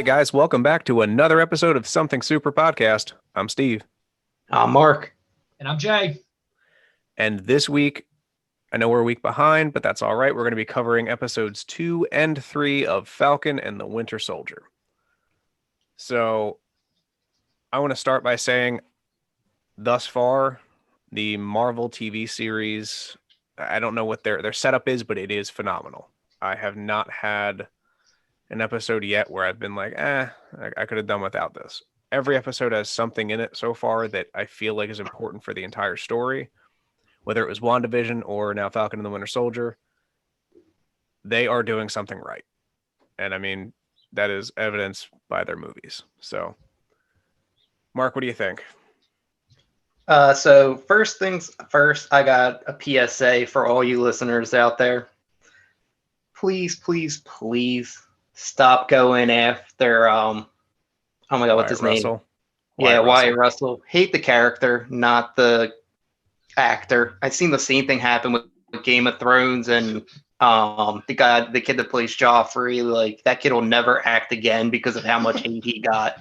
right, guys, welcome back to another episode of Something Super Podcast. I'm Steve. I'm Mark. And I'm Jay. And this week, I know we're a week behind, but that's all right. We're going to be covering episodes 2 and 3 of Falcon and the Winter Soldier. So I want to start by saying, thus far, the Marvel TV series, I don't know what their setup is, but it is phenomenal. I have not had an episode yet where I've been like, I could have done without this. Every episode has something in it so far that I feel like is important for the entire story, whether it was WandaVision or now Falcon and the Winter Soldier. They are doing something right. And I mean, that is evidenced by their movies. So, Mark, what do you think? So first things first, I got a PSA for all you listeners out there. Please, please, please stop going after oh my god, what's his name? Wyatt Russell. Hate the character, not the actor. I've seen the same thing happen with Game of Thrones and the kid that plays Joffrey. Like, that kid will never act again because of how much hate he got.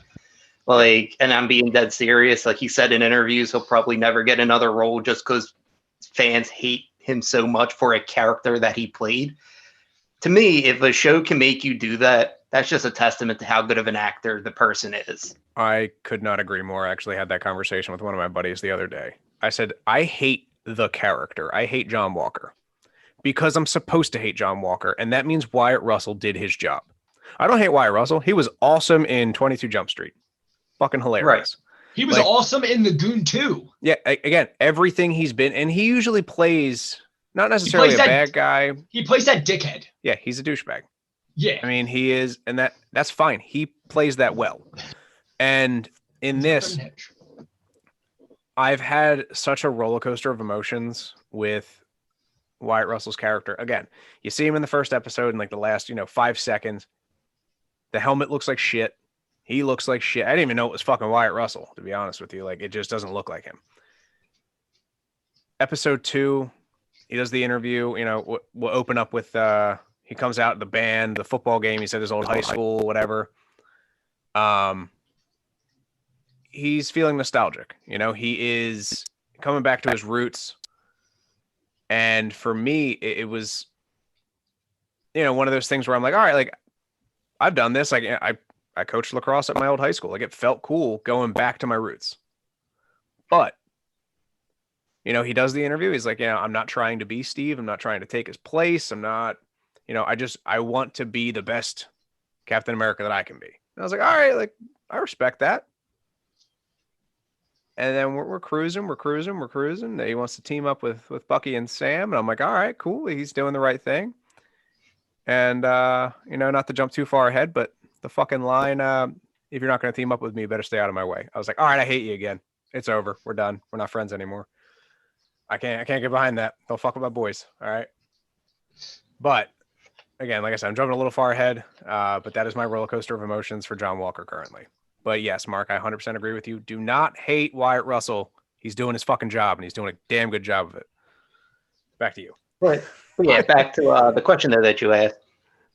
Like, and I'm being dead serious. Like he said in interviews, he'll probably never get another role just because fans hate him so much for a character that he played. To me, if a show can make you do that, that's just a testament to how good of an actor the person is. I could not agree more. I actually had that conversation with one of my buddies the other day. I said, I hate the character. I hate John Walker because I'm supposed to hate John Walker. And that means Wyatt Russell did his job. I don't hate Wyatt Russell. He was awesome in 22 Jump Street. Fucking hilarious. Right. He was awesome in The Goon 2. Yeah. Again, everything he's been, and he usually plays not necessarily a bad guy. He plays that dickhead. Yeah. He's a douchebag. Yeah. I mean, he is. And that's fine. He plays that well. And in this, I've had such a roller coaster of emotions with Wyatt Russell's character. Again, you see him in the first episode in like the last, 5 seconds. The helmet looks like shit. He looks like shit. I didn't even know it was fucking Wyatt Russell, to be honest with you. Like, it just doesn't look like him. Episode 2, he does the interview. We'll open up with, he comes out, the band, the football game. He's at his old high school, whatever. He's feeling nostalgic. He is coming back to his roots. And for me, it was, one of those things where I'm like, all right, like, I've done this. Like, I coached lacrosse at my old high school. Like, it felt cool going back to my roots. But, he does the interview. He's like, I'm not trying to be Steve. I'm not trying to take his place. I'm not, I want to be the best Captain America that I can be. And I was like, all right, like, I respect that. And then we're cruising. He wants to team up with Bucky and Sam. And I'm like, all right, cool. He's doing the right thing. And, not to jump too far ahead, but the fucking line, if you're not going to team up with me, you better stay out of my way. I was like, all right, I hate you again. It's over. We're done. We're not friends anymore. I can't get behind that. Don't fuck with my boys. All right. But again, like I said, I'm jumping a little far ahead, but that is my roller coaster of emotions for John Walker currently. But yes, Mark, I 100% agree with you. Do not hate Wyatt Russell. He's doing his fucking job, and he's doing a damn good job of it. Back to you. But yeah, back to the question there that you asked.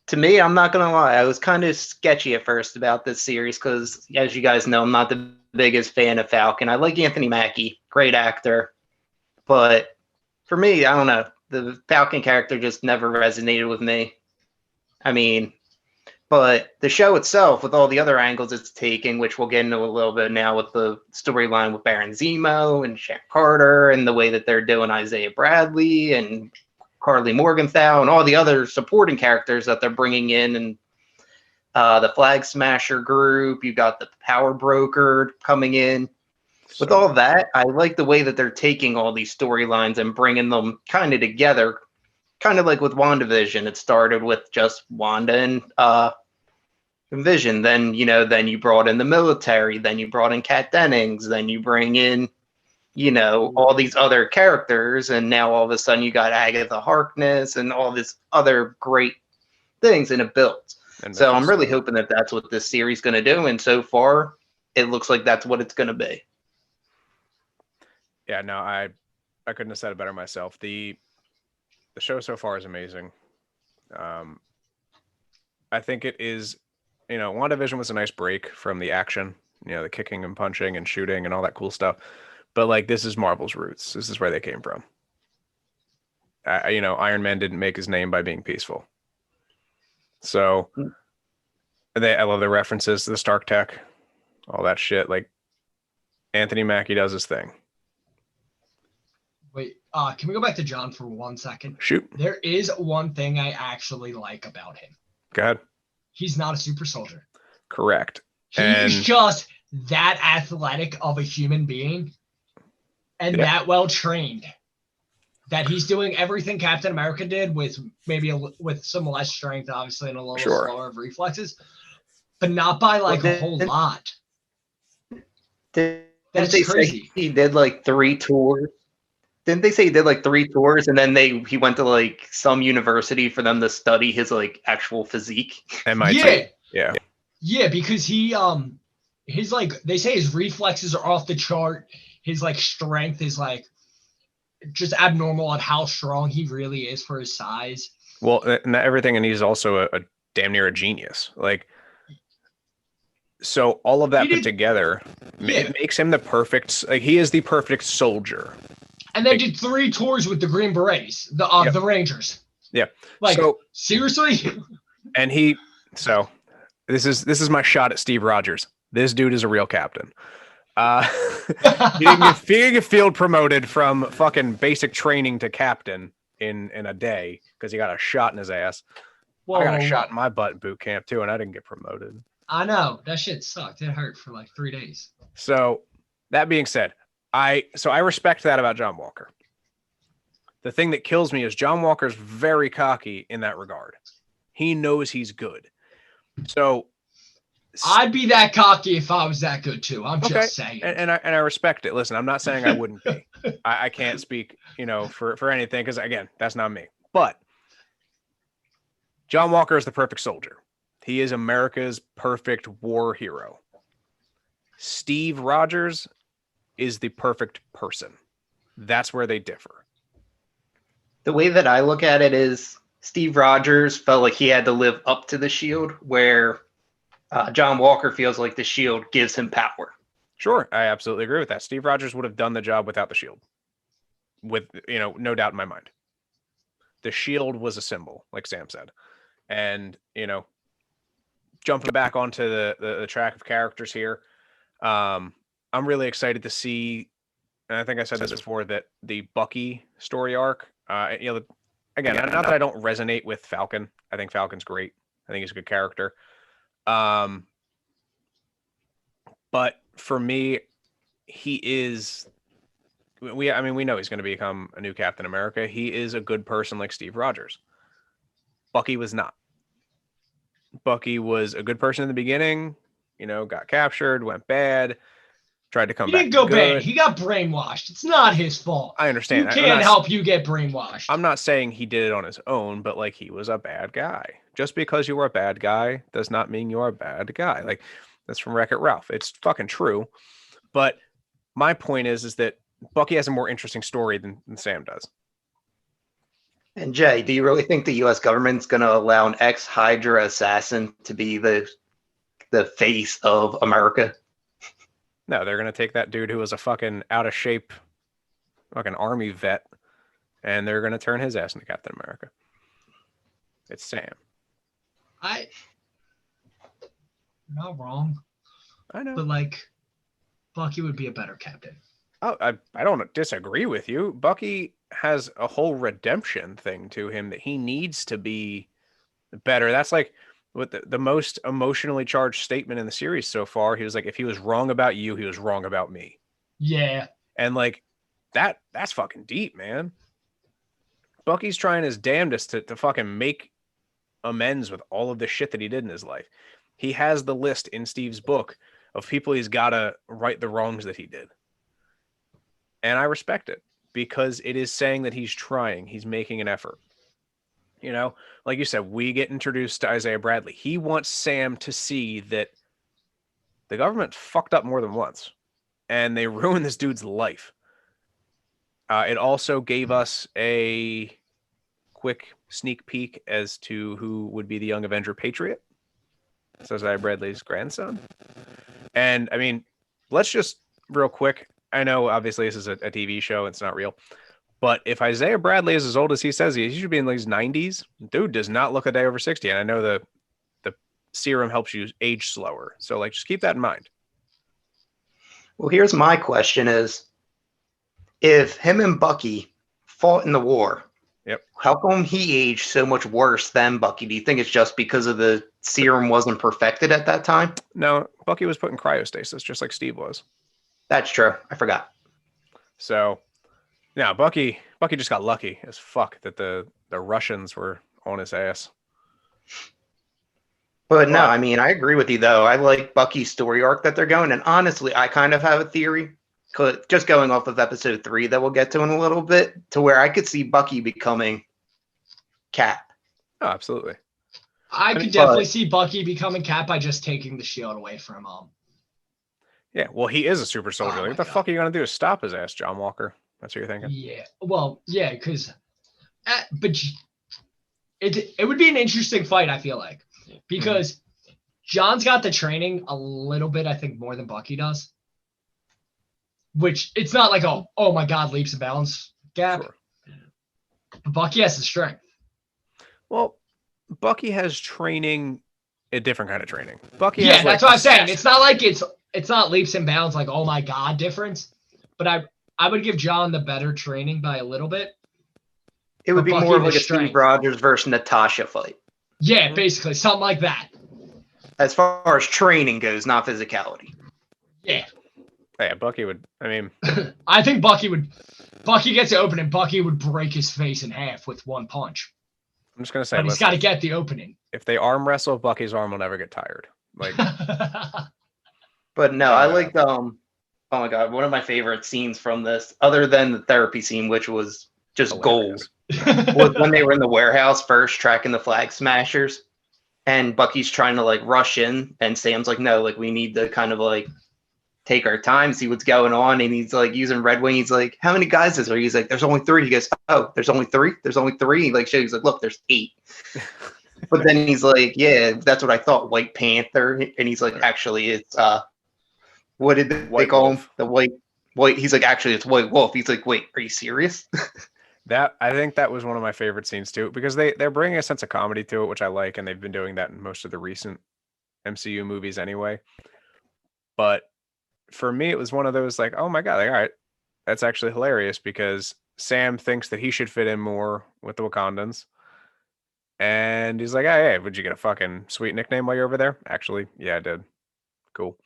To me, I'm not going to lie, I was kind of sketchy at first about this series because, as you guys know, I'm not the biggest fan of Falcon. I like Anthony Mackie, great actor. But for me, I don't know, the Falcon character just never resonated with me. I mean, but the show itself, with all the other angles it's taking, which we'll get into a little bit now with the storyline with Baron Zemo and Sharon Carter and the way that they're doing Isaiah Bradley and Carly Morgenthau and all the other supporting characters that they're bringing in, and the Flag Smasher group. You got the Power Broker coming in. With all that, I like the way that they're taking all these storylines and bringing them kind of together, kind of like with WandaVision. It started with just Wanda and Vision. Then you brought in the military. Then you brought in Kat Dennings. Then you bring in all these other characters, and now all of a sudden you got Agatha Harkness and all this other great things, and it builds. So I'm really hoping that that's what this series is going to do, and so far, it looks like that's what it's going to be. Yeah, no, I couldn't have said it better myself. The show so far is amazing. I think it is WandaVision was a nice break from the action, the kicking and punching and shooting and all that cool stuff. But like, this is Marvel's roots. This is where they came from. Iron Man didn't make his name by being peaceful. So I love the references to the Stark Tech, all that shit. Like, Anthony Mackie does his thing. Wait, can we go back to John for 1 second? Shoot. There is one thing I actually like about him. Go ahead. He's not a super soldier. Correct. He is just that athletic of a human being and that well trained that he's doing everything Captain America did with maybe with some less strength, obviously, and a little slower of reflexes, but not by like a whole lot. That's crazy. He did like 3 tours. Didn't they say he did like 3 tours and then he went to like some university for them to study his like actual physique? MIT. Yeah, because his like they say his reflexes are off the chart. His like strength is like just abnormal at how strong he really is for his size. Well, and everything, and he's also a damn near a genius. Like, so all of that put together, it makes him the perfect. Like, he is the perfect soldier. And they did 3 tours with the Green Berets, the Rangers. Yeah. Like, seriously? And this is my shot at Steve Rogers. This dude is a real captain. He didn't get field promoted from fucking basic training to captain in a day because he got a shot in his ass. I got a shot in my butt in boot camp too, and I didn't get promoted. I know. That shit sucked. It hurt for like 3 days. So that being said, I respect that about John Walker. The thing that kills me is John Walker's very cocky in that regard. He knows he's good. So I'd be that cocky if I was that good too. I'm just saying. And I respect it. Listen, I'm not saying I wouldn't be. I can't speak, for anything because again, that's not me. But John Walker is the perfect soldier. He is America's perfect war hero. Steve Rogers is the perfect person. That's where they differ. The way that I look at it is Steve Rogers felt like he had to live up to the Shield, where John Walker feels like the Shield gives him power. Sure, I absolutely agree with that. Steve Rogers would have done the job without the Shield. With, no doubt in my mind. The Shield was a symbol, like Sam said. And, jumping back onto the track of characters here, I'm really excited to see, and I think I said this before, that the Bucky story arc, again, not that I don't resonate with Falcon. I think Falcon's great. I think he's a good character. But for me, he is, we know he's going to become a new Captain America. He is a good person like Steve Rogers. Bucky was not. Bucky was a good person in the beginning, got captured, went bad, tried to come back. He didn't go bad. He got brainwashed. It's not his fault. I understand. You can't help you get brainwashed. I'm not saying he did it on his own, but like, he was a bad guy. Just because you were a bad guy does not mean you're a bad guy. Like, that's from Wreck-It Ralph. It's fucking true. But my point is that Bucky has a more interesting story than Sam does. And Jay, do you really think the U.S. government's going to allow an ex-Hydra assassin to be the face of America? No, they're going to take that dude who was a fucking out of shape fucking army vet, and they're going to turn his ass into Captain America. It's Sam. You're not wrong. I know. But like, Bucky would be a better captain. Oh, I don't disagree with you. Bucky has a whole redemption thing to him that he needs to be better. That's like what the most emotionally charged statement in the series so far. He was like, if he was wrong about you, he was wrong about me. Yeah. And like that's fucking deep, man. Bucky's trying his damnedest to fucking make amends with all of the shit that he did in his life. He has the list in Steve's book of people he's got to right the wrongs that he did. And I respect it because it is saying that he's trying, he's making an effort. Like you said, we get introduced to Isaiah Bradley. He wants Sam to see that the government fucked up more than once and they ruined this dude's life. It also gave us a quick sneak peek as to who would be the young Avenger Patriot. So Isaiah Bradley's grandson. And I mean, let's just real quick. I know obviously this is a TV show, it's not real. But if Isaiah Bradley is as old as he says he should be in his 90s. Dude does not look a day over 60. And I know the serum helps you age slower. So like just keep that in mind. Well, here's my question is, if him and Bucky fought in the war, Yep. How come he aged so much worse than Bucky? Do you think it's just because of the serum wasn't perfected at that time? No, Bucky was put in cryostasis just like Steve was. That's true. I forgot. So now Bucky just got lucky as fuck that the Russians were on his ass. But no, I mean, I agree with you, though. I like Bucky's story arc that they're going. And honestly, I kind of have a theory, just going off of episode 3 that we'll get to in a little bit, to where I could see Bucky becoming Cap. Oh, absolutely. I could definitely see Bucky becoming Cap by just taking the shield away from him. Yeah, well, he is a super soldier. What the fuck are you going to do to stop his ass, John Walker? That's what you're thinking? Yeah, well, yeah, because... but it would be an interesting fight, I feel like. Because John's got the training a little bit, I think, more than Bucky does. Which, it's not like, oh my God, leaps and bounds gap. Sure. Bucky has the strength. Well, Bucky has training, a different kind of training. Bucky yeah, has, that's what I'm saying. It's not like it's not leaps and bounds, like, oh my God difference. But I would give John the better training by a little bit. It would be Bucky more of like a strength. Steve Rogers versus Natasha fight. Yeah, basically, something like that. As far as training goes, not physicality. Yeah. Yeah, Bucky would, I mean... I think Bucky gets the opening, Bucky would break his face in half with one punch. I'm just going to say, but he's got to get the opening. If they arm wrestle, Bucky's arm will never get tired. Like, but no, I liked, oh my God, one of my favorite scenes from this, other than the therapy scene, which was just hilarious. Gold, was when they were in the warehouse first tracking the Flag Smashers. And Bucky's trying to like rush in, and Sam's like, no, like we need to kind of like take our time, see what's going on. And he's like using Red Wing. He's like, how many guys is there? He's like, there's only 3. He goes, oh, there's only 3? There's only 3. He like shows, he's like, look, there's 8. But then he's like, yeah, that's what I thought, White Panther. And he's like, actually, it's what did they call him? The white. He's like, actually, it's White Wolf. He's like, wait, are you serious? I think that was one of my favorite scenes too, because they're bringing a sense of comedy to it, which I like, and they've been doing that in most of the recent MCU movies anyway. But for me, it was one of those like, oh my God, like, all right, that's actually hilarious, because Sam thinks that he should fit in more with the Wakandans. And he's like, hey, would you get a fucking sweet nickname while you're over there? Actually, yeah, I did. Cool.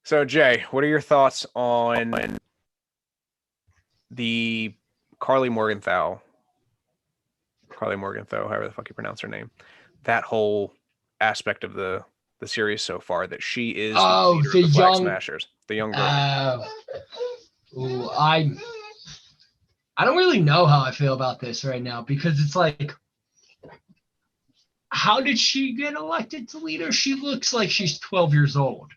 So, Jay, what are your thoughts on the Carly Morgenthau, however the fuck you pronounce her name, that whole aspect of the series so far, that she is the leader of the Flag Smashers, the young girl. I don't really know how I feel about this right now, because it's like, how did she get elected to leader? She looks like she's 12 years old.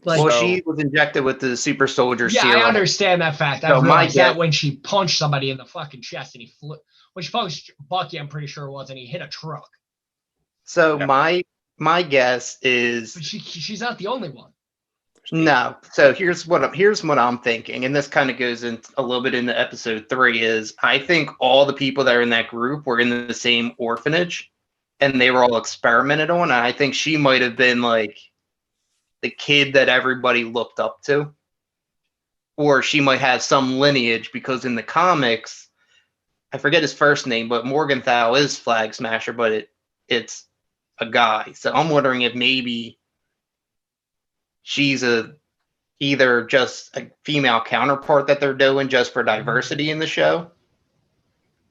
Like, well, she was injected with the super soldier serum. I understand that fact. I realized that when she punched somebody in the fucking chest, and he flew. When she punched Bucky, I'm pretty sure it was, and he hit a truck. So yeah. my guess is, but she's not the only one. No. So here's what I'm thinking, and this kind of goes in a little bit into episode 3. Is I think all the people that are in that group were in the same orphanage, and they were all experimented on. And I think she might have been like the kid that everybody looked up to, or she might have some lineage, because in the comics, I forget his first name, but Morgenthau is Flag Smasher, but it's a guy. So I'm wondering if maybe she's either just a female counterpart that they're doing just for diversity in the show,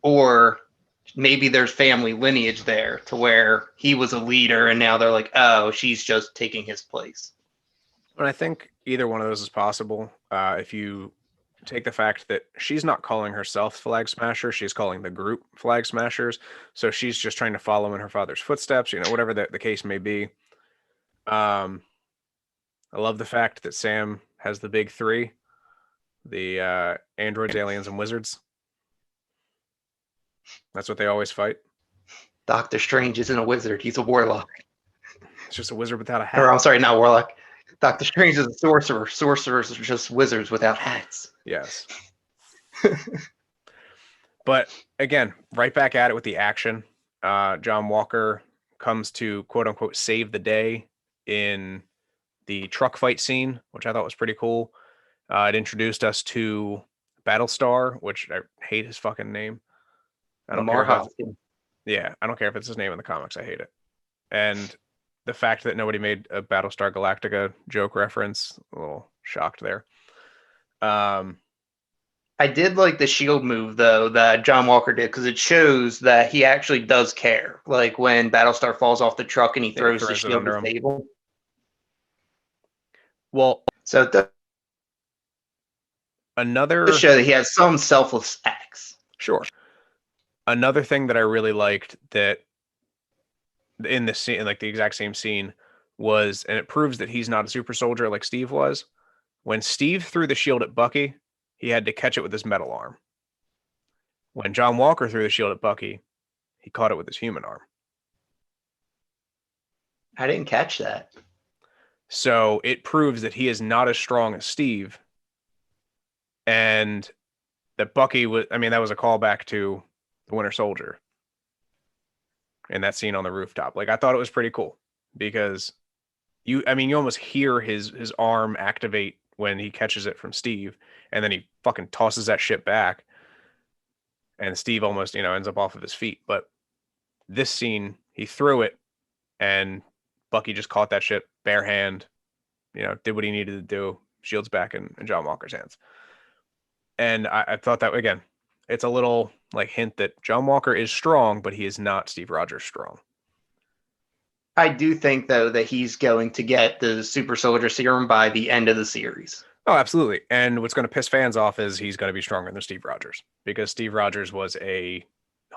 or maybe there's family lineage there to where he was a leader and now they're like, oh, she's just taking his place. And I think either one of those is possible. If you take the fact that she's not calling herself Flag Smasher, she's calling the group Flag Smashers. So she's just trying to follow in her father's footsteps, whatever the case may be. I love the fact that Sam has the big 3, the androids, aliens, and wizards. That's what they always fight. Doctor Strange isn't a wizard. He's a warlock. He's just a wizard without a hat. Or I'm sorry, not warlock. Doctor Strange is a sorcerer. Sorcerers are just wizards without hats. Yes. But again, right back at it with the action. John Walker comes to quote unquote save the day in the truck fight scene, which I thought was pretty cool. It introduced us to Battlestar, which I hate his fucking name. I don't care about. Yeah, I don't care if it's his name in the comics. I hate it. And the fact that nobody made a Battlestar Galactica joke reference, a little shocked there. I did like the shield move though that John Walker did because it shows that he actually does care. Like when Battlestar falls off the truck and he throws the shield under on the table. Well, so another to show that he has some selfless acts. Sure. Another thing that I really liked that in the scene, like the exact same scene, was, and it proves that he's not a super soldier like Steve was. When Steve threw the shield at Bucky, he had to catch it with his metal arm. When John Walker threw the shield at Bucky, he caught it with his human arm. I didn't catch that. So it proves that he is not as strong as Steve. And that Bucky was, I mean, that was a callback to the Winter Soldier and that scene on the rooftop. Like, I thought it was pretty cool because you almost hear his arm activate when he catches it from Steve, and then he fucking tosses that shit back, and Steve almost, ends up off of his feet. But this scene, he threw it, and Bucky just caught that shit bare hand, did what he needed to do, shields back in John Walker's hands. And I thought that, again, it's a little like hint that John Walker is strong, but he is not Steve Rogers strong. I do think, though, that he's going to get the super soldier serum by the end of the series. Oh, absolutely. And what's going to piss fans off is he's going to be stronger than Steve Rogers, because Steve Rogers was a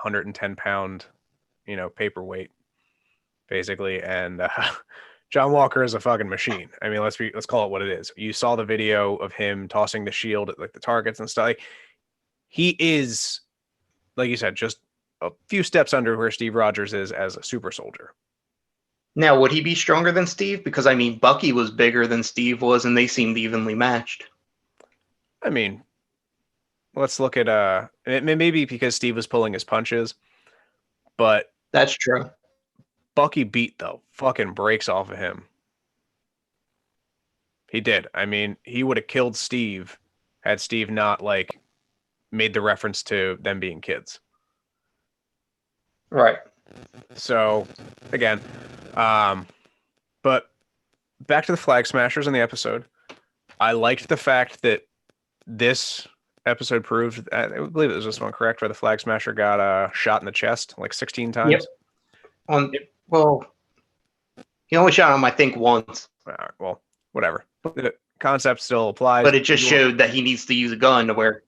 110-pound, paperweight, basically. And John Walker is a fucking machine. I mean, let's call it what it is. You saw the video of him tossing the shield at like the targets and stuff. Like, he is, like you said, just a few steps under where Steve Rogers is as a super soldier. Now, would he be stronger than Steve? Because, Bucky was bigger than Steve was, and they seemed evenly matched. I mean, let's look at, maybe because Steve was pulling his punches, but... That's true. Bucky beat the fucking brakes off of him. He did. I mean, he would have killed Steve had Steve not, made the reference to them being kids. Right. So, again, but back to the Flag Smashers in the episode. I liked the fact that this episode proved, I believe it was this one, correct, where the Flag Smasher got shot in the chest 16 times. Yep. Well, he only shot him, I think, once. All right, well, whatever. The concept still applies. But it just showed that he needs to use a gun to where...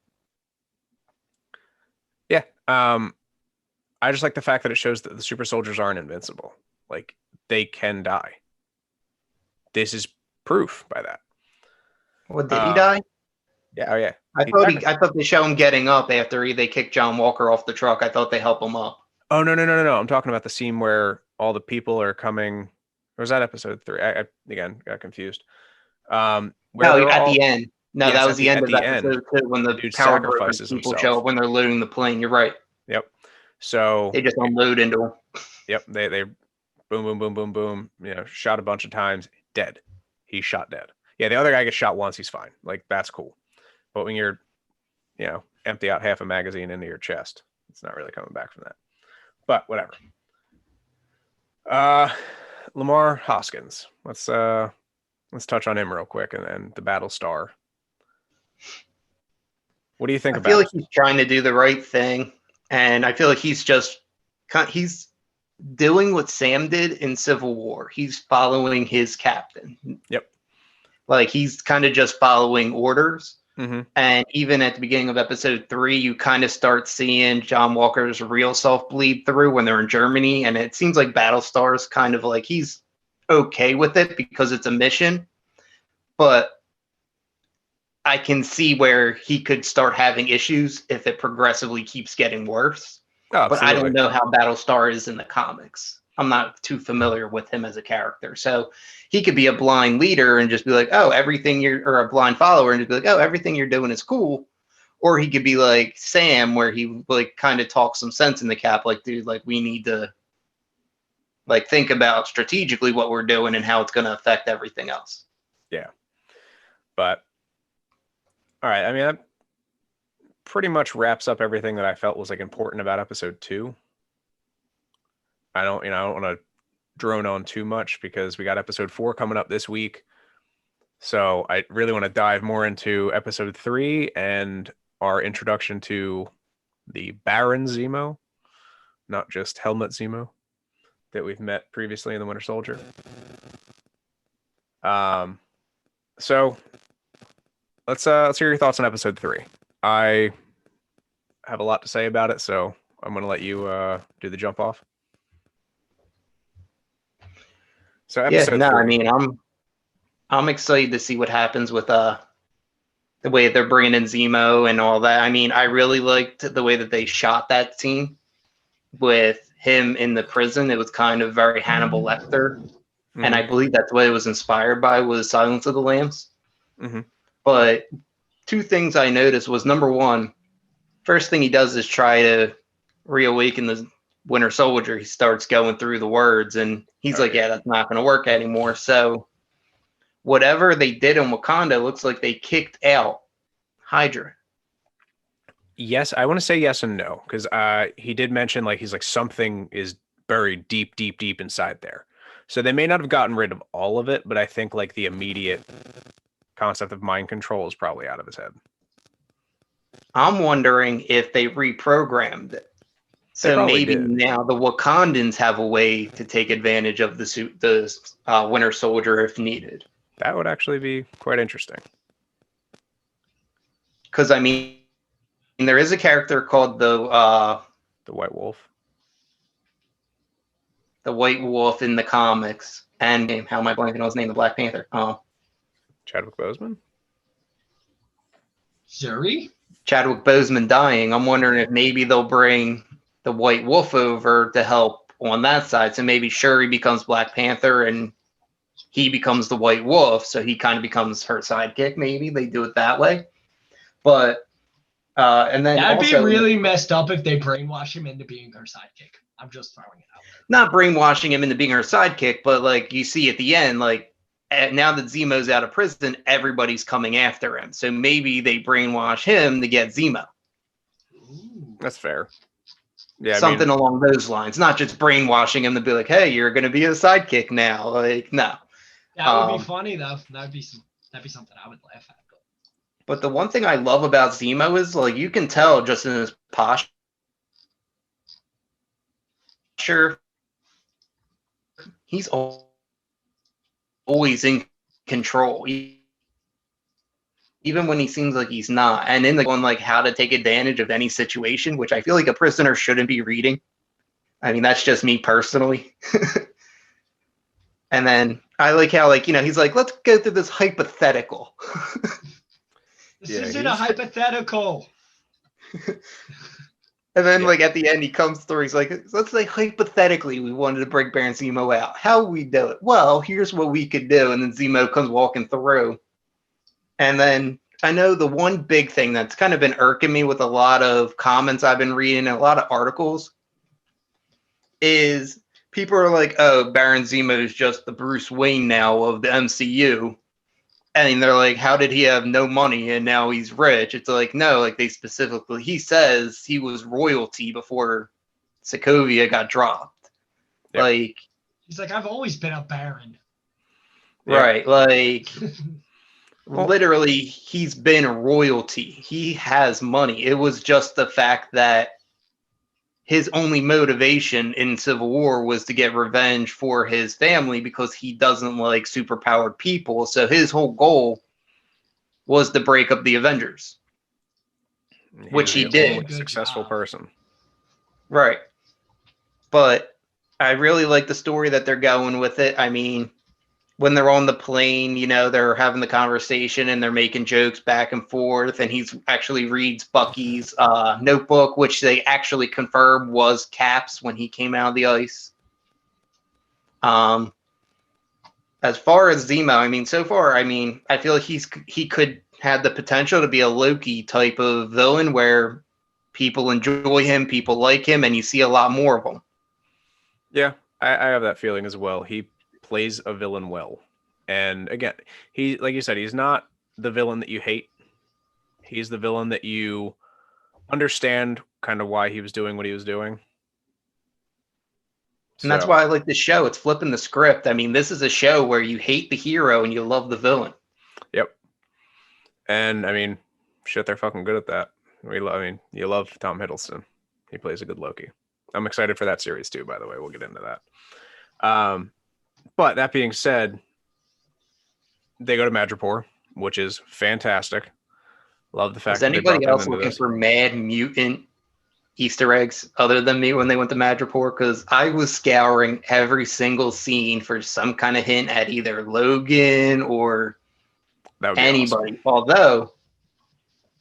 Yeah. I just like the fact that it shows that the super soldiers aren't invincible. Like, they can die. This is proof by that. Well, did he die? Yeah. Oh, yeah. I thought they show him getting up after they kicked John Walker off the truck. I thought they help him up. Oh, no. I'm talking about the scene where all the people are coming. Or was that episode 3? I again got confused. No, at the end. No, yes, that was the end of episode 2 when the dude power sacrifices people himself. show up when they're loading the plane. You're right. Yep. So they just unload into him. Yep. They boom, shot a bunch of times, dead. He's shot dead. Yeah, the other guy gets shot once, he's fine. Like, that's cool. But when you're, empty out half a magazine into your chest, it's not really coming back from that. But whatever. Lamar Hoskins. Let's touch on him real quick, and the Battlestar. What do you think about it? I feel like he's trying to do the right thing, and I feel like he's doing what Sam did in Civil War. He's following his captain. Yep. Like, he's kind of just following orders. Mm-hmm. And even at the beginning of episode 3, you kind of start seeing John Walker's real self bleed through when they're in Germany. And it seems like Battlestar's kind of like, he's okay with it because it's a mission. But I can see where he could start having issues if it progressively keeps getting worse. Oh, but I don't know how Battlestar is in the comics. I'm not too familiar with him as a character. So he could be a blind leader and just be like, oh, or a blind follower and just be like, oh, everything you're doing is cool. Or he could be like Sam, where he like kind of talks some sense in the Cap, like, dude, like we need to like think about strategically what we're doing and how it's going to affect everything else. Yeah. But all right, I mean, that pretty much wraps up everything that I felt was like important about episode 2. I don't want to drone on too much because we got episode 4 coming up this week. So I really want to dive more into episode 3 and our introduction to the Baron Zemo, not just Helmut Zemo that we've met previously in the Winter Soldier. So let's hear your thoughts on episode 3. I have a lot to say about it, so I'm going to let you do the jump off. So episode 3. I mean, I'm excited to see what happens with the way they're bringing in Zemo and all that. I mean, I really liked the way that they shot that scene with him in the prison. It was kind of very Hannibal Lecter, and I believe that's what it was inspired by, was Silence of the Lambs. Mm-hmm. But 2 things I noticed was, number one, first thing he does is try to reawaken the Winter Soldier. He starts going through the words, and he's like, yeah, that's not going to work anymore. So whatever they did in Wakanda looks like they kicked out Hydra. Yes, I want to say yes and no, because he did mention like he's like something is buried deep, deep, deep inside there. So they may not have gotten rid of all of it, but I think like the immediate concept of mind control is probably out of his head. I'm wondering if they reprogrammed it. So maybe now the Wakandans have a way to take advantage of the Winter Soldier if needed. That would actually be quite interesting. Because I mean, there is a character called the White Wolf. The White Wolf in the comics. And how am I blanking on his name? The Black Panther. Chadwick Boseman. Shuri? Chadwick Boseman dying. I'm wondering if maybe they'll bring the White Wolf over to help on that side. So maybe Shuri becomes Black Panther and he becomes the White Wolf. So he kind of becomes her sidekick. Maybe they do it that way. But and then that'd also, be really messed up if they brainwash him into being her sidekick. I'm just throwing it out there. Not brainwashing him into being her sidekick, but like you see at the end, like now that Zemo's out of prison, everybody's coming after him. So maybe they brainwash him to get Zemo. Ooh. That's fair. Yeah, something along those lines. Not just brainwashing him to be like, "Hey, you're going to be a sidekick now." Like, no. That would be funny though. That'd be something I would laugh at. But the one thing I love about Zemo is like you can tell just in his posture. He's always in control, even when he seems like he's not. And in the one, like how to take advantage of any situation, which I feel like a prisoner shouldn't be reading. I mean, that's just me personally. And then I like how, like, he's like, let's go through this hypothetical. This isn't a hypothetical. And then, like, at the end, he comes through. He's like, let's say hypothetically we wanted to bring Baron Zemo out. How would we do it? Well, here's what we could do. And then Zemo comes walking through. And then I know the one big thing that's kind of been irking me with a lot of comments I've been reading and a lot of articles is people are like, oh, Baron Zemo is just the Bruce Wayne now of the MCU. And they're like, how did he have no money and now he's rich? It's like, no, like he says he was royalty before Sokovia got dropped. Yep. Like, he's like, I've always been a baron. Right. Like, literally, he's been royalty. He has money. It was just the fact that his only motivation in Civil War was to get revenge for his family because he doesn't like superpowered people. So his whole goal was to break up the Avengers, which he did. A successful person. Right. But I really like the story that they're going with it. I mean, when they're on the plane, they're having the conversation and they're making jokes back and forth. And he actually reads Bucky's notebook, which they actually confirmed was Cap's when he came out of the ice. As far as Zemo, I mean, so far, I mean, I feel like he could have the potential to be a Loki type of villain where people enjoy him, people like him, and you see a lot more of him. Yeah, I have that feeling as well. He plays a villain well. And again, he, like you said, he's not the villain that you hate. He's the villain that you understand kind of why he was doing what he was doing. And that's why I like this show. It's flipping the script. I mean, this is a show where you hate the hero and you love the villain. Yep. And I mean, shit, they're fucking good at that. I mean, you love Tom Hiddleston. He plays a good Loki. I'm excited for that series too, by the way. We'll get into that. But that being said, they go to Madripoor, which is fantastic. Love the fact Is that they anybody brought else them into looking this. for mad mutant Easter eggs other than me when they went to Madripoor? Because I was scouring every single scene for some kind of hint at either Logan or That would be anybody. awesome. Although,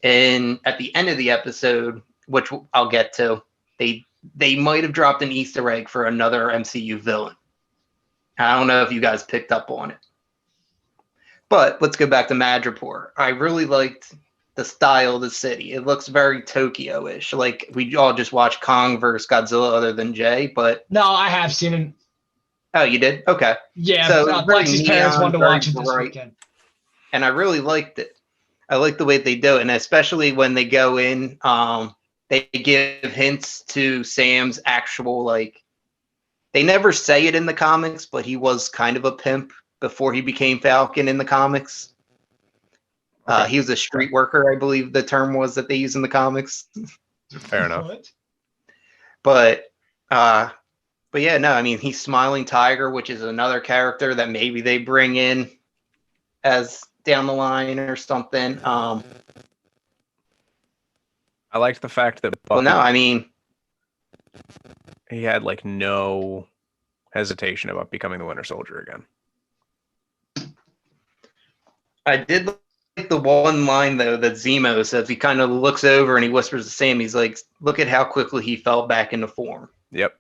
at the end of the episode, which I'll get to, they might have dropped an Easter egg for another MCU villain. I don't know if you guys picked up on it. But let's go back to Madripoor. I really liked the style of the city. It looks very Tokyo-ish. Like we all just watched Kong versus Godzilla other than Jay, but No, I have seen it. Oh, you did? Okay. Yeah, So it's very Lexi's parents neon, wanted to very watch it this bright. weekend. And I really liked it. I like the way they do it, and especially when they go in, they give hints to Sam's actual, like, they never say it in the comics, but he was kind of a pimp before he became Falcon in the comics. Okay. He was a street worker, I believe the term was that they use in the comics. Fair enough. What? But yeah, no, I mean, he's Smiling Tiger, which is another character that maybe they bring in as down the line or something. I liked the fact that Well, Bucky, no, I mean, he had like no hesitation about becoming the Winter Soldier again. I did like the one line, though, that Zemo says. He kind of looks over and he whispers to Sam, he's like, look at how quickly he fell back into form. Yep.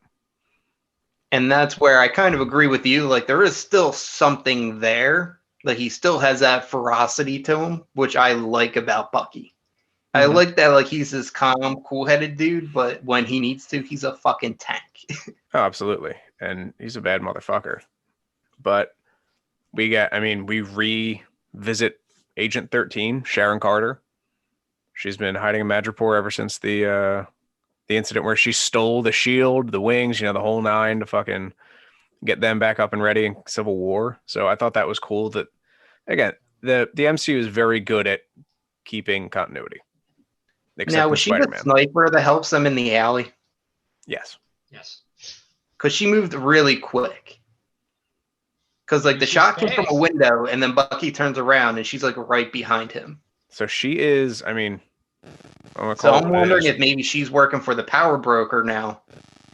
And that's where I kind of agree with you. Like, there is still something there. Like, he still has that ferocity to him, which I like about Bucky. I like that, like, he's this calm, cool-headed dude, but when he needs to, he's a fucking tank. Oh, absolutely. And he's a bad motherfucker. But we revisit Agent 13, Sharon Carter. She's been hiding in Madripoor ever since the incident where she stole the shield, the wings, the whole nine to fucking get them back up and ready in Civil War. So I thought that was cool that, again, the MCU is very good at keeping continuity. Now, was she the sniper that helps them in the alley? Yes. Yes. Because she moved really quick. Because, like, the shot came from a window, and then Bucky turns around, and she's, like, right behind him. So she is, I mean... I'm wondering if maybe she's working for the power broker now,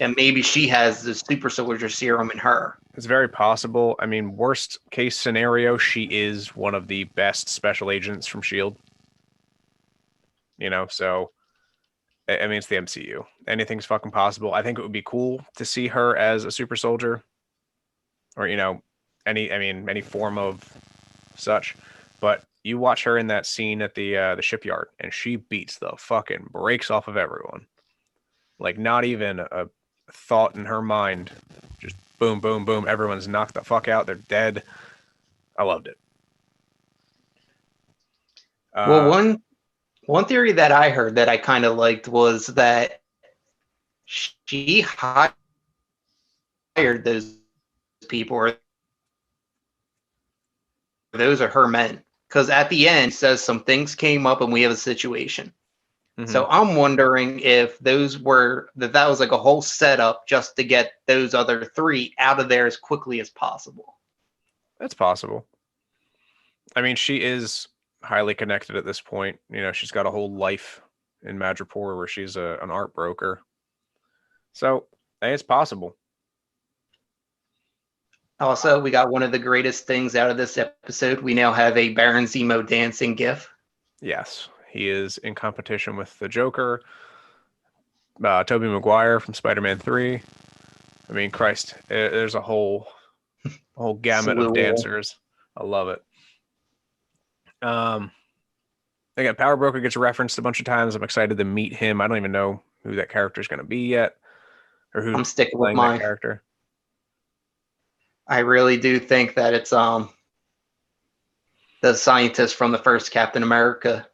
and maybe she has the super soldier serum in her. It's very possible. I mean, worst case scenario, she is one of the best special agents from S.H.I.E.L.D. So, I mean, it's the MCU. Anything's fucking possible. I think it would be cool to see her as a super soldier. Or, any form of such. But you watch her in that scene at the shipyard, and she beats the fucking brakes off of everyone. Like, not even a thought in her mind. Just boom, boom, boom. Everyone's knocked the fuck out. They're dead. I loved it. Well, one theory that I heard that I kind of liked was that she hired those people, or those are her men. Because at the end, it says some things came up and we have a situation. Mm-hmm. So I'm wondering if that was like a whole setup just to get those other three out of there as quickly as possible. That's possible. I mean, she is highly connected at this point. She's got a whole life in Madripoor where she's an art broker. So it's possible. Also, we got one of the greatest things out of this episode. We now have a Baron Zemo dancing gif. Yes, he is in competition with the Joker, Tobey Maguire from Spider-Man 3. I mean, Christ, there's a whole A whole gamut of dancers. I love it. Again, Power Broker gets referenced a bunch of times. I'm excited to meet him. I don't even know who that character is going to be yet, or who's I'm sticking with playing mine. that character. I really do think that it's the scientist from the first Captain America.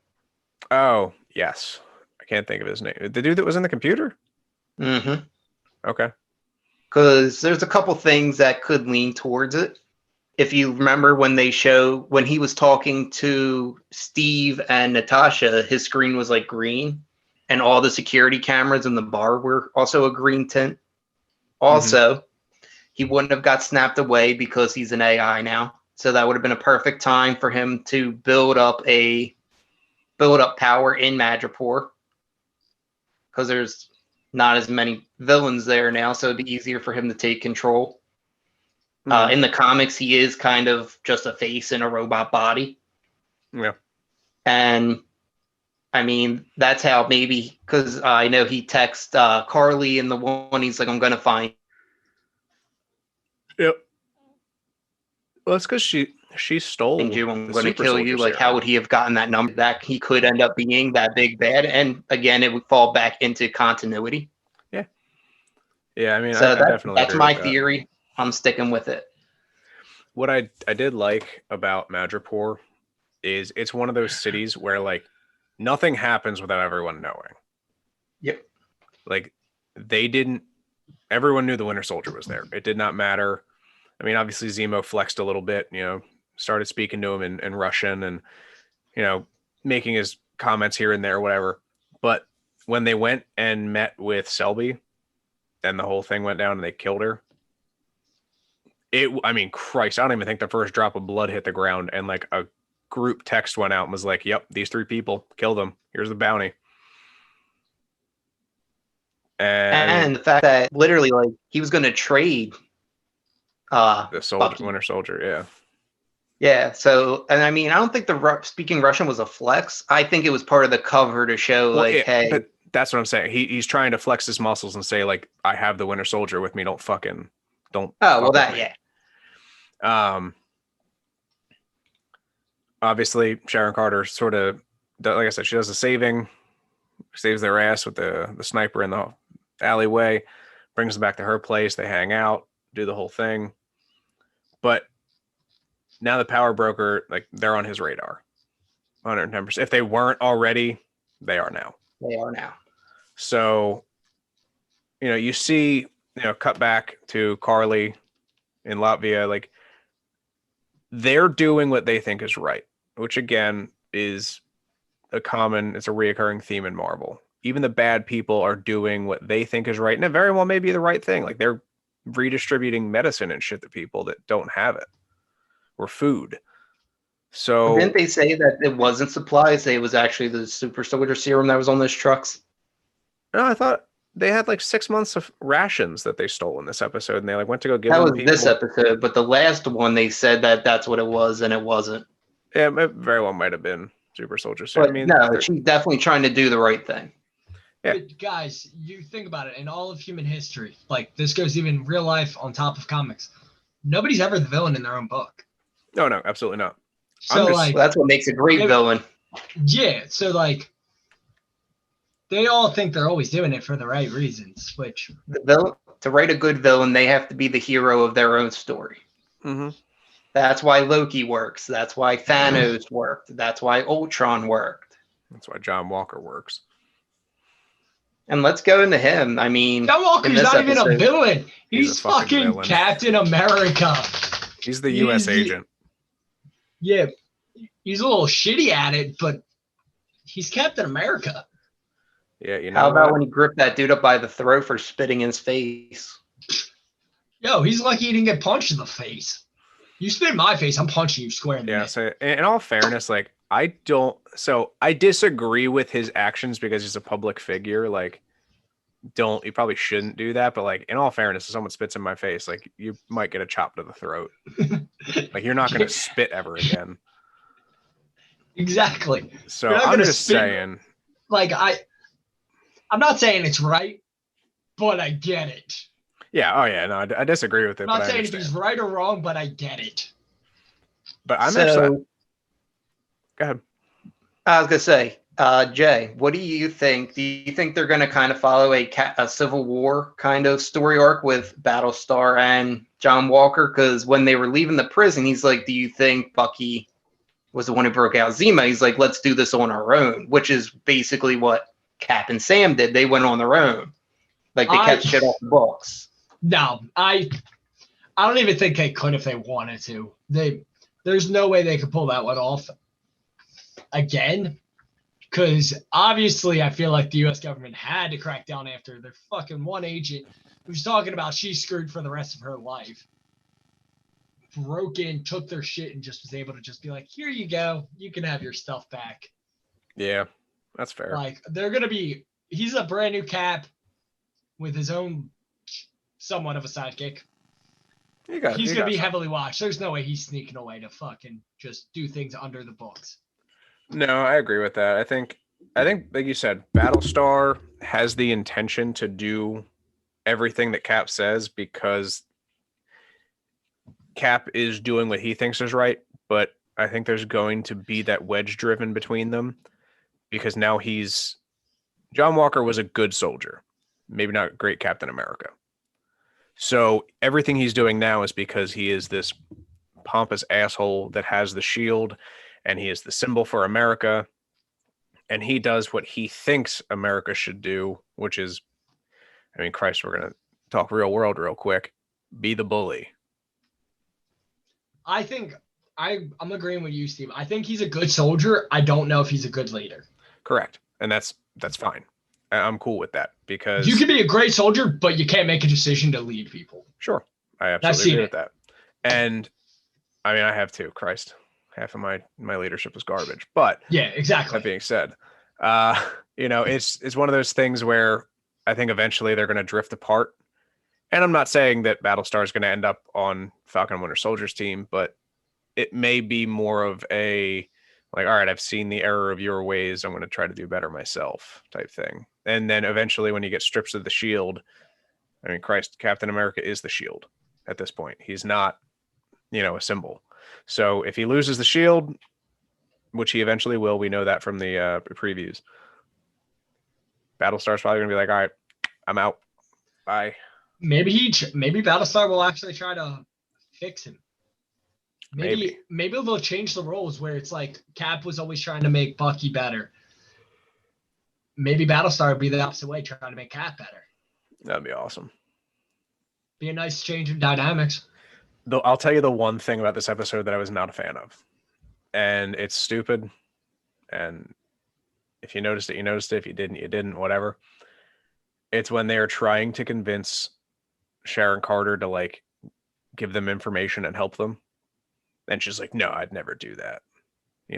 Oh, yes. I can't think of his name. The dude that was in the computer? Mm-hmm. Okay. Because there's a couple things that could lean towards it. If you remember when he was talking to Steve and Natasha, his screen was like green, and all the security cameras in the bar were also a green tint. Also, he wouldn't have got snapped away because he's an AI now. So that would have been a perfect time for him to build up power in Madripoor, because there's not as many villains there now, so it'd be easier for him to take control. In the comics, he is kind of just a face in a robot body. Yeah. And I mean, that's how maybe, because I know he texts Carly in the one, he's like, I'm going to find. Yep. Well, it's because she stole You, I'm the going to super kill soldier you. Like, serum. how would he have gotten that number? That he could end up being that big bad. And again, it would fall back into continuity. Yeah. Yeah, I mean, So I definitely that's agree my with that. theory. I'm sticking with it. What I did like about Madripoor is it's one of those cities where like nothing happens without everyone knowing. Yep. Like everyone knew the Winter Soldier was there. It did not matter. I mean, obviously Zemo flexed a little bit, started speaking to him in Russian and, making his comments here and there, or whatever. But when they went and met with Selby and the whole thing went down and they killed her, Christ, I don't even think the first drop of blood hit the ground, and like a group text went out and was like, yep, these 3 people, kill them. Here's the bounty. And the fact that literally, like, he was going to trade the Winter Soldier, yeah. Yeah, so, and I mean, I don't think speaking Russian was a flex. I think it was part of the cover to show, hey. But that's what I'm saying. He's trying to flex his muscles and say, like, I have the Winter Soldier with me. Don't. Oh, well, that, yeah. Obviously, Sharon Carter sort of, like I said, she does the saving, saves their ass with the sniper in the alleyway, brings them back to her place. They hang out, do the whole thing. But now the Power Broker, like, they're on his radar. 110%. If they weren't already, they are now. They are now. So, you see, cut back to Carly in Latvia, like, they're doing what they think is right, which again is it's a reoccurring theme in Marvel. Even the bad people are doing what they think is right, and it very well may be the right thing. Like, they're redistributing medicine and shit to people that don't have it, or food. So didn't they say that it wasn't supplies? It was actually the super soldier serum that was on those trucks? No, I thought they had like 6 months of rations that they stole in this episode, and they like went to go give that them was people. This episode, but the last one they said that that's what it was, and it wasn't. Yeah, it very well might have been super soldier serum. But, no, she's definitely trying to do the right thing. Yeah. But guys, you think about it, in all of human history, like, this goes even real life on top of comics, nobody's ever the villain in their own book. No, absolutely not. So like, that's what makes a great villain. Yeah, so like, they all think they're always doing it for the right reasons, which the villain, to write a good villain, they have to be the hero of their own story. Mm-hmm. That's why Loki works. That's why Thanos worked. That's why Ultron worked. That's why John Walker works. And let's go into him. I mean, John Walker's not even a villain. He's fucking villain. Captain America. He's the U.S. agent. Yeah, he's a little shitty at it, but he's Captain America. Yeah, How about when he gripped that dude up by the throat for spitting in his face? Yo, he's lucky he didn't get punched in the face. You spit in my face, I'm punching you square in the neck. So in all fairness, like, I disagree with his actions because he's a public figure. Like, you probably shouldn't do that. But like, in all fairness, if someone spits in my face, like, you might get a chop to the throat. Like, you're not going to spit ever again. Exactly. So I'm just saying, like, I'm not saying it's right, but I get it. Yeah. Oh yeah. No, I disagree with it, I'm but not I saying if understand. he's right or wrong, but I get it. But I'm actually. So Go ahead. I was gonna say, Jay, what do you think? Do you think they're gonna kind of follow a Civil War kind of story arc with Battlestar and John Walker? Because when they were leaving the prison, he's like, "Do you think Bucky was the one who broke out Zemo?" He's like, "Let's do this on our own," which is basically what Cap and Sam did. They went on their own, like they kept shit off the books. No, I don't even think they could if they wanted to. There's no way they could pull that one off again. Because obviously, I feel like the U.S. government had to crack down after their fucking one agent who's talking about she's screwed for the rest of her life. Broke in, took their shit, and just was able to just be like, "Here you go, you can have your stuff back." Yeah, that's fair. Like they're gonna be. He's a brand new Cap with his own somewhat of a sidekick. He's gonna be heavily watched. There's no way he's sneaking away to fucking just do things under the books. No, I agree with that. I think, like you said, Battlestar has the intention to do everything that Cap says because Cap is doing what he thinks is right. But I think there's going to be that wedge driven between them because now John Walker was a good soldier, maybe not great Captain America. So everything he's doing now is because he is this pompous asshole that has the shield and he is the symbol for America. And he does what he thinks America should do, which is, I mean, Christ, we're going to talk real world real quick. Be the bully. I think I'm agreeing with you, Steve. I think he's a good soldier. I don't know if he's a good leader. Correct. And that's fine. I'm cool with that because you can be a great soldier, but you can't make a decision to lead people. Sure. I absolutely agree with that. And I mean, I have too. Christ, half of my leadership was garbage. But yeah, exactly. That being said, it's one of those things where I think eventually they're going to drift apart. And I'm not saying that Battlestar is going to end up on Falcon and Winter Soldier's team, but it may be more of a like, all right, I've seen the error of your ways. I'm going to try to do better myself type thing. And then eventually when he gets stripped of the shield, I mean, Christ, Captain America is the shield at this point. He's not, a symbol. So if he loses the shield, which he eventually will, we know that from the previews, Battlestar's probably going to be like, all right, I'm out. Bye. Maybe Battlestar will actually try to fix him. Maybe they'll change the roles where it's like Cap was always trying to make Bucky better. Maybe Battlestar would be the opposite way, trying to make Cap better. That'd be awesome. Be a nice change of dynamics. Though I'll tell you the one thing about this episode that I was not a fan of. And it's stupid. And if you noticed it, you noticed it. If you didn't, you didn't, whatever. It's when they are trying to convince Sharon Carter to like give them information and help them. And she's like, no, I'd never do that.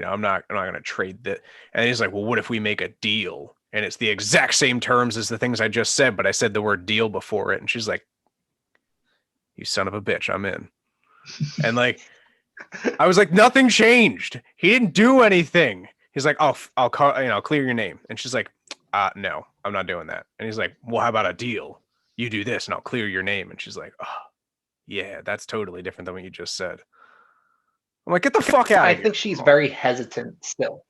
I'm not going to trade that. And he's like, well, what if we make a deal? And it's the exact same terms as the things I just said, but I said the word deal before it. And she's like, you son of a bitch, I'm in. And like, I was like, nothing changed. He didn't do anything. He's like, oh, I'll clear your name. And she's like, no, I'm not doing that. And he's like, well, how about a deal? You do this and I'll clear your name. And she's like, oh, yeah, that's totally different than what you just said. I'm like, get the fuck out of here. I think she's very hesitant still.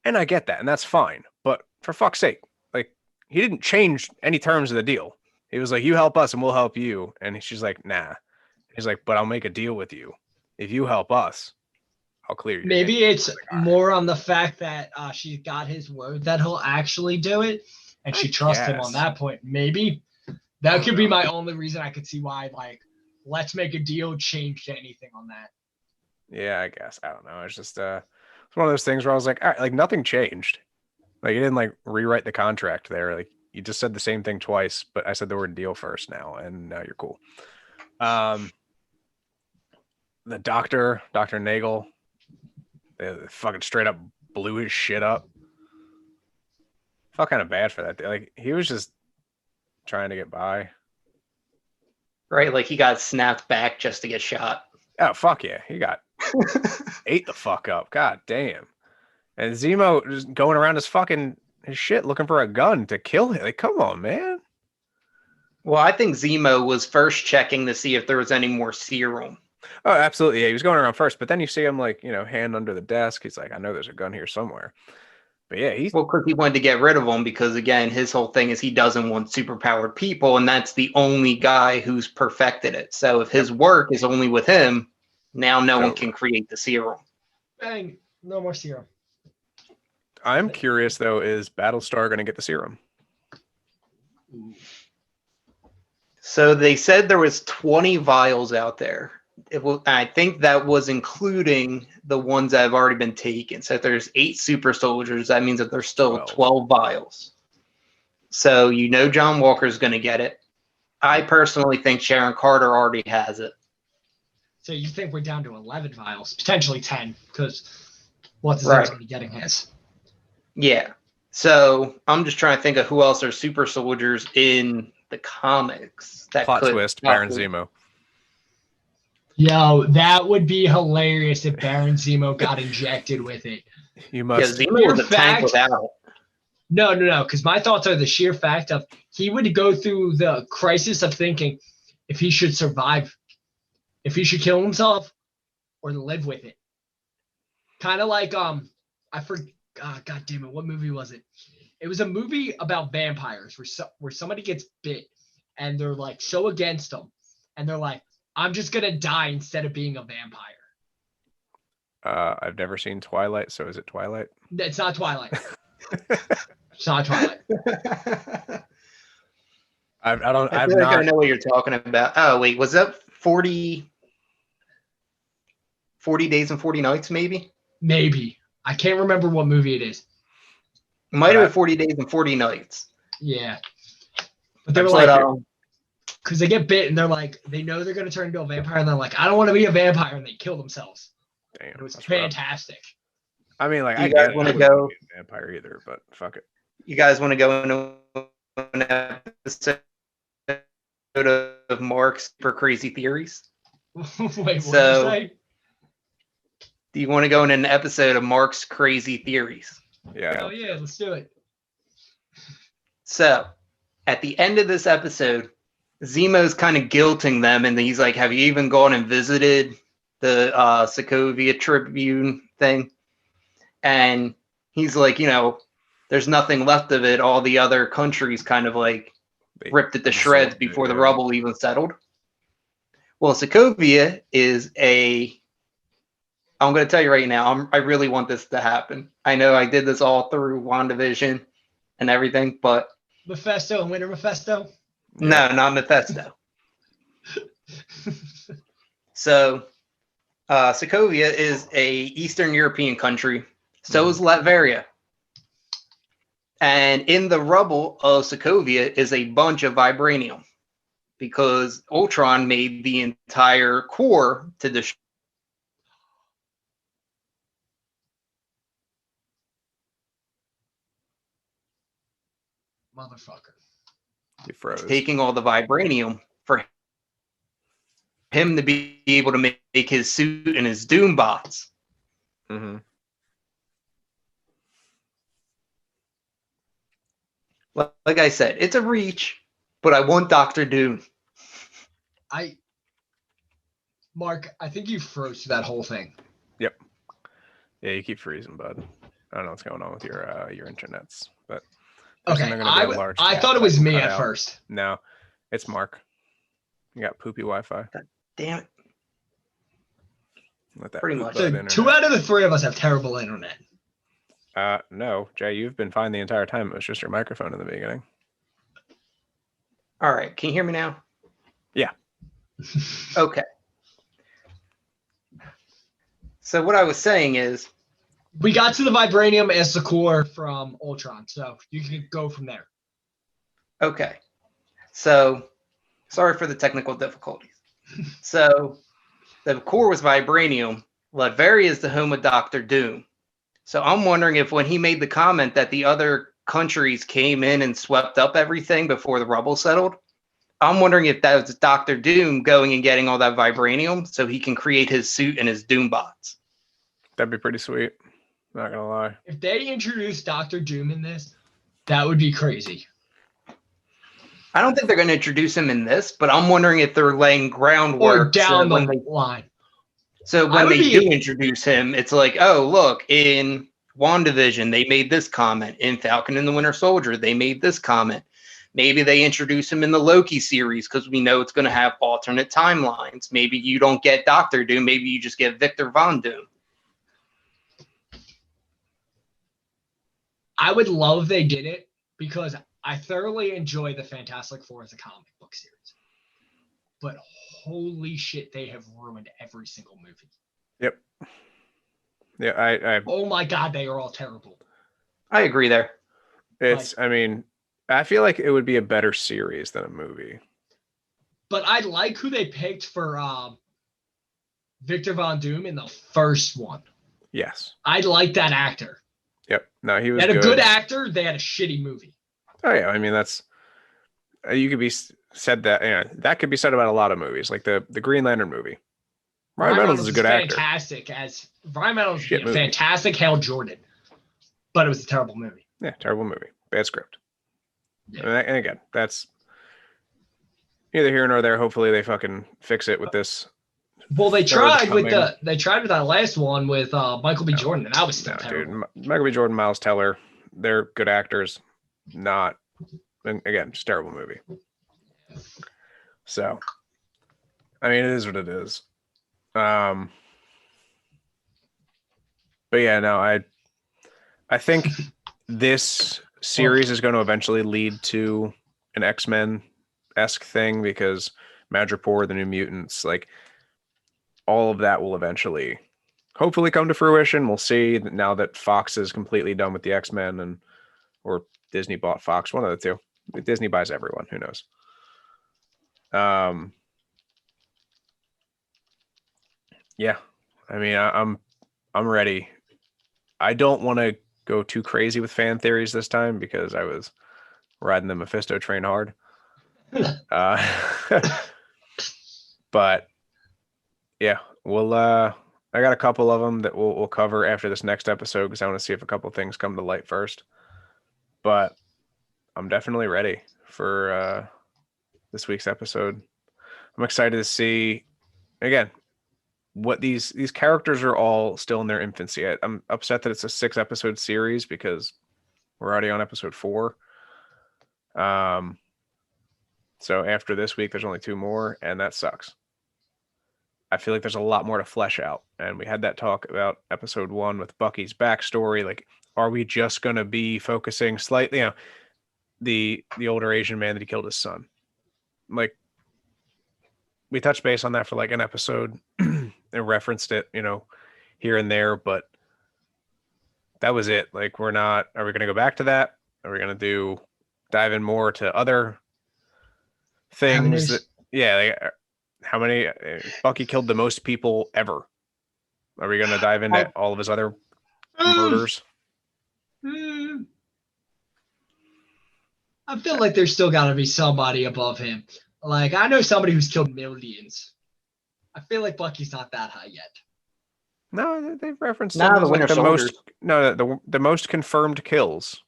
And I get that. And that's fine. But for fuck's sake, like, he didn't change any terms of the deal. He was like, you help us and we'll help you. And she's like, nah. He's like, but I'll make a deal with you. If you help us, I'll clear you. Maybe it's more on the fact that she got his word that he'll actually do it. And she trusts him on that point. Maybe that could be my only reason I could see why, like, let's make a deal, change to anything on that. Yeah, I guess. I don't know. It's just it's one of those things where I was like, all right, like nothing changed. Like you didn't like rewrite the contract there. Like you just said the same thing twice, but I said the word deal first now, and now you're cool. The Dr. Nagel, they fucking straight up blew his shit up. Felt kind of bad for that. Like he was just trying to get by. Right, like he got snapped back just to get shot. Oh, fuck yeah. He got ate the fuck up. God damn. And Zemo just going around his shit looking for a gun to kill him. Like, come on, man. Well, I think Zemo was first checking to see if there was any more serum. Oh, absolutely. Yeah, he was going around first, but then you see him like, hand under the desk. He's like, I know there's a gun here somewhere. But yeah, he's Well, because he wanted to get rid of them because, again, his whole thing is he doesn't want superpowered people, and that's the only guy who's perfected it. So if his work is only with him, now no one can create the serum. Bang! No more serum. I'm curious though, is Battlestar going to get the serum? So they said there was 20 vials out there. I think that was including the ones that have already been taken. So if there's 8 super soldiers, that means that there's still 12 vials. So John Walker's going to get it. I personally think Sharon Carter already has it. So you think we're down to 11 vials, potentially 10, because what's his name's going to be getting his. Yeah. So I'm just trying to think of who else are super soldiers in the comics. That Plot twist, Baron Zemo. Yo, that would be hilarious if Baron Zemo got injected with it. You must. Yeah, Zemo was a tank without it. No, because my thoughts are the sheer fact of he would go through the crisis of thinking if he should survive, if he should kill himself or live with it. Kind of like I forgot. God damn it, what movie was it? It was a movie about vampires where somebody gets bit and they're like so against them, and they're like, I'm just gonna die instead of being a vampire. I've never seen Twilight, so is it Twilight? It's not Twilight. It's not Twilight. I know what you're talking about. Oh wait, was that 40 Days and 40 Nights? Maybe. I can't remember what movie it is. It might have been 40 Days and 40 Nights. Yeah, but they were like, because they get bit and they're like, they know they're gonna turn into a vampire, and they're like, I don't want to be a vampire, and they kill themselves. Damn, it was fantastic. Rough. I mean, like, I guys want to go be a vampire either, but fuck it. You guys want to go into an episode of Mark's Super Crazy Theories? Wait, what did you say? Do you want to go in an episode of Mark's Crazy Theories? Yeah. Oh yeah, let's do it. So, at the end of this episode, Zemo's kind of guilting them, and he's like, have you even gone and visited the Sokovia Tribune thing? And he's like, there's nothing left of it. All the other countries kind of like ripped it to shreds before the rubble even settled. Well, Sokovia is I'm going to tell you right now, I really want this to happen. I know I did this all through WandaVision and everything, but... Mephisto and Winter Mephisto? No, not Mephisto. So, Sokovia is a Eastern European country. So is Latveria. And in the rubble of Sokovia is a bunch of vibranium, because Ultron made the entire core to destroy. Motherfucker. He froze. Taking all the vibranium for him to be able to make his suit and his Doom bots. Mm-hmm. Like I said, it's a reach, but I want Dr. Doom. Mark, I think you froze that whole thing. Yep. Yeah, you keep freezing, bud. I don't know what's going on with your internets, but okay. I thought it was me at first. No, it's Mark. You got poopy Wi-Fi. God damn it. Pretty much. So 2 out of the 3 of us have terrible internet. No, Jay, you've been fine the entire time. It was just your microphone in the beginning. All right. Can you hear me now? Yeah. Okay. So what I was saying is, we got to the vibranium as the core from Ultron, so you can go from there. Okay. So, sorry for the technical difficulties. So, the core was vibranium. Latveria is the home of Dr. Doom. So I'm wondering if when he made the comment that the other countries came in and swept up everything before the rubble settled, I'm wondering if that was Dr. Doom going and getting all that vibranium so he can create his suit and his Doom bots. That'd be pretty sweet. Not gonna lie. If they introduced Dr. Doom in this, that would be crazy. I don't think they're going to introduce him in this, but I'm wondering if they're laying groundwork or down so the line. So I when would they be- do introduce him, it's like, oh, look, in WandaVision, they made this comment. In Falcon and the Winter Soldier, they made this comment. Maybe they introduce him in the Loki series because we know it's going to have alternate timelines. Maybe you don't get Doctor Doom. Maybe you just get Victor Von Doom. I would love they did it because I thoroughly enjoy the Fantastic Four as a comic book series. But holy shit, they have ruined every single movie. Yep. Yeah, oh my god, they are all terrible. I agree there. It's, I mean, I feel like it would be a better series than a movie. But I like who they picked for Victor Von Doom in the first one. Yes. I like that actor. Yep. No, he was They had good. a good actor. They had a shitty movie. Oh yeah, I mean that's you could be said that that could be said about a lot of movies, like the Green Lantern movie. Ryan Reynolds is a good actor. Fantastic as Ryan Reynolds is a fantastic Hal Jordan, but it was a terrible movie. Yeah, terrible movie, bad script. Yeah. And again, that's neither here nor there. Hopefully, they fucking fix it with this. Well, they tried with that last one with Michael B. Jordan, and that was still terrible. Dude, Michael B. Jordan, Miles Teller, they're good actors. Not, and again, just terrible movie. So, I mean, it is what it is. But yeah, no, I think this series is going to eventually lead to an X-Men-esque thing because Madripoor, the New Mutants, like all of that will eventually hopefully come to fruition. We'll see now that Fox is completely done with the X-Men or Disney bought Fox, one of the two. Disney buys everyone, who knows? Yeah, I mean, I'm ready. I don't want to go too crazy with fan theories this time because I was riding the Mephisto train hard. But yeah, we'll I got a couple of them that we'll cover after this next episode because I want to see if a couple things come to light first. But I'm definitely ready for this week's episode. I'm excited to see again what these characters are all still in their infancy. I'm upset that it's a 6-episode series because we're already on episode 4. So after this week, there's only 2 more, and that sucks. I feel like there's a lot more to flesh out, and we had that talk about episode 1 with Bucky's backstory. Like, are we just going to be focusing slightly, the older Asian man that he killed his son? Like, we touched base on that for like an episode and referenced it, here and there, but that was it. Like, are we going to go back to that? Are we going to dive in more to other things how many Bucky killed the most people ever? Are we going to dive into all of his other murders? I feel like there's still got to be somebody above him. Like, I know somebody who's killed millions. I feel like Bucky's not that high yet. No, they've referenced the Winter Soldier. The most confirmed kills.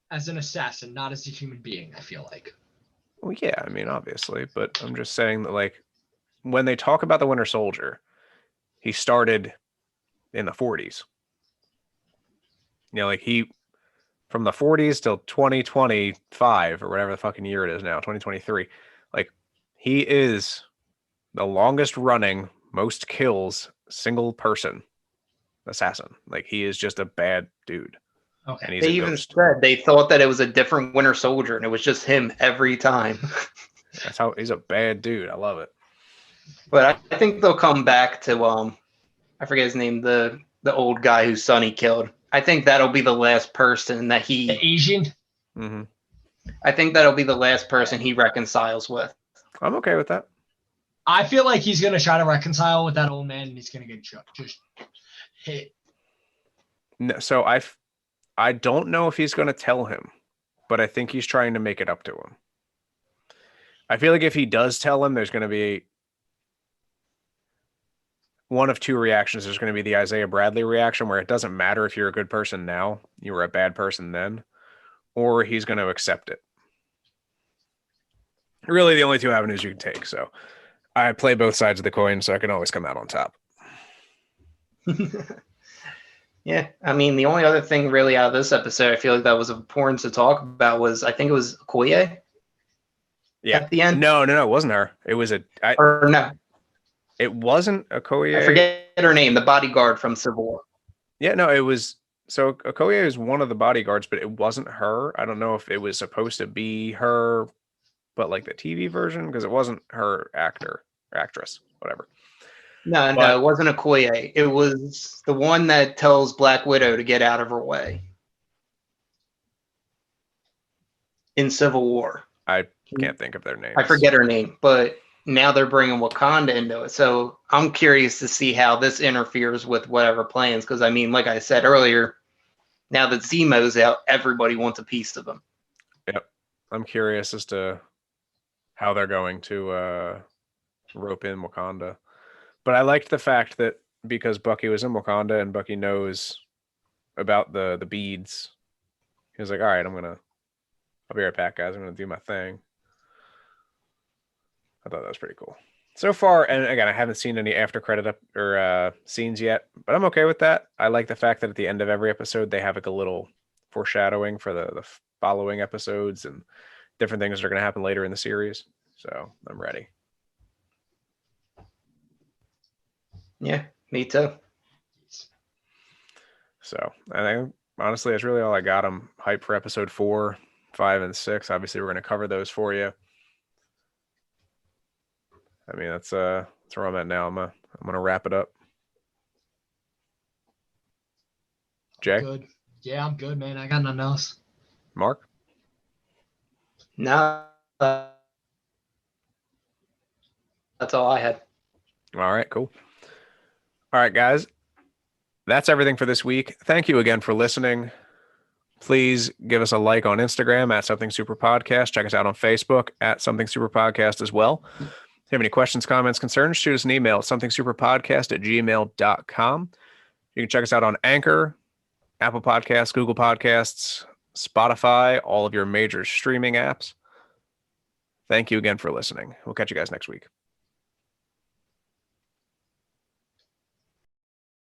As an assassin, not as a human being, I feel like. Well, yeah, I mean, obviously, but I'm just saying that, like, when they talk about the Winter Soldier, he started in the 40s. Like, from the 40s till 2025 or whatever the fucking year it is now, 2023, like, he is the longest running, most kills single person assassin. Like, he is just a bad dude. Okay. And he's they even said they thought that it was a different Winter Soldier and it was just him every time. That's how he's a bad dude. I love it. But I think they'll come back to I forget his name, the old guy whose son he killed. I think that'll be the last person that he... The Asian? Mm-hmm. I think that'll be the last person he reconciles with. I'm okay with that. I feel like he's going to try to reconcile with that old man and he's going to get just hit. No, so I don't know if he's going to tell him, but I think he's trying to make it up to him. I feel like if he does tell him, there's going to be one of 2 reactions. There's going to be the Isaiah Bradley reaction where it doesn't matter if you're a good person now, you were a bad person then, or he's going to accept it. really the only two avenues you can take. So I play both sides of the coin, so I can always come out on top. Yeah, I mean, the only other thing really out of this episode I feel like that was important to talk about was I think it was Okoye. Yeah. At the end. No, it wasn't her. It was Or no, it wasn't Okoye. I forget her name. The bodyguard from Civil War. Yeah, no, it was. So Okoye is one of the bodyguards, but it wasn't her. I don't know if it was supposed to be her, but like the TV version, because it wasn't her actress, whatever. No, it wasn't Okoye. It was the one that tells Black Widow to get out of her way in Civil War. I can't think of their names. I forget her name, but now they're bringing Wakanda into it. So I'm curious to see how this interferes with whatever plans. Because, I mean, like I said earlier, now that Zemo's out, everybody wants a piece of him. Yep. I'm curious as to how they're going to rope in Wakanda. But I liked the fact that because Bucky was in Wakanda and Bucky knows about the beads, he was like, all right, I'll be right back, guys. I'm going to do my thing. I thought that was pretty cool. So far, and again, I haven't seen any after credit scenes yet, but I'm okay with that. I like the fact that at the end of every episode, they have like a little foreshadowing for the following episodes and different things that are going to happen later in the series. So I'm ready. Yeah, me too. So I think honestly, that's really all I got. I'm hyped for episode 4, 5, and 6. Obviously, we're going to cover those for you. I mean, that's where I'm at now. I'm gonna wrap it up. Jay? Good. Yeah, I'm good, man. I got nothing else. Mark? No, that's all I had. All right, cool. All right, guys. That's everything for this week. Thank you again for listening. Please give us a like on Instagram at Something Super Podcast. Check us out on Facebook at Something Super Podcast as well. If you have any questions, comments, concerns, shoot us an email at somethingsuperpodcast@gmail.com. You can check us out on Anchor, Apple Podcasts, Google Podcasts, Spotify, all of your major streaming apps. Thank you again for listening. We'll catch you guys next week.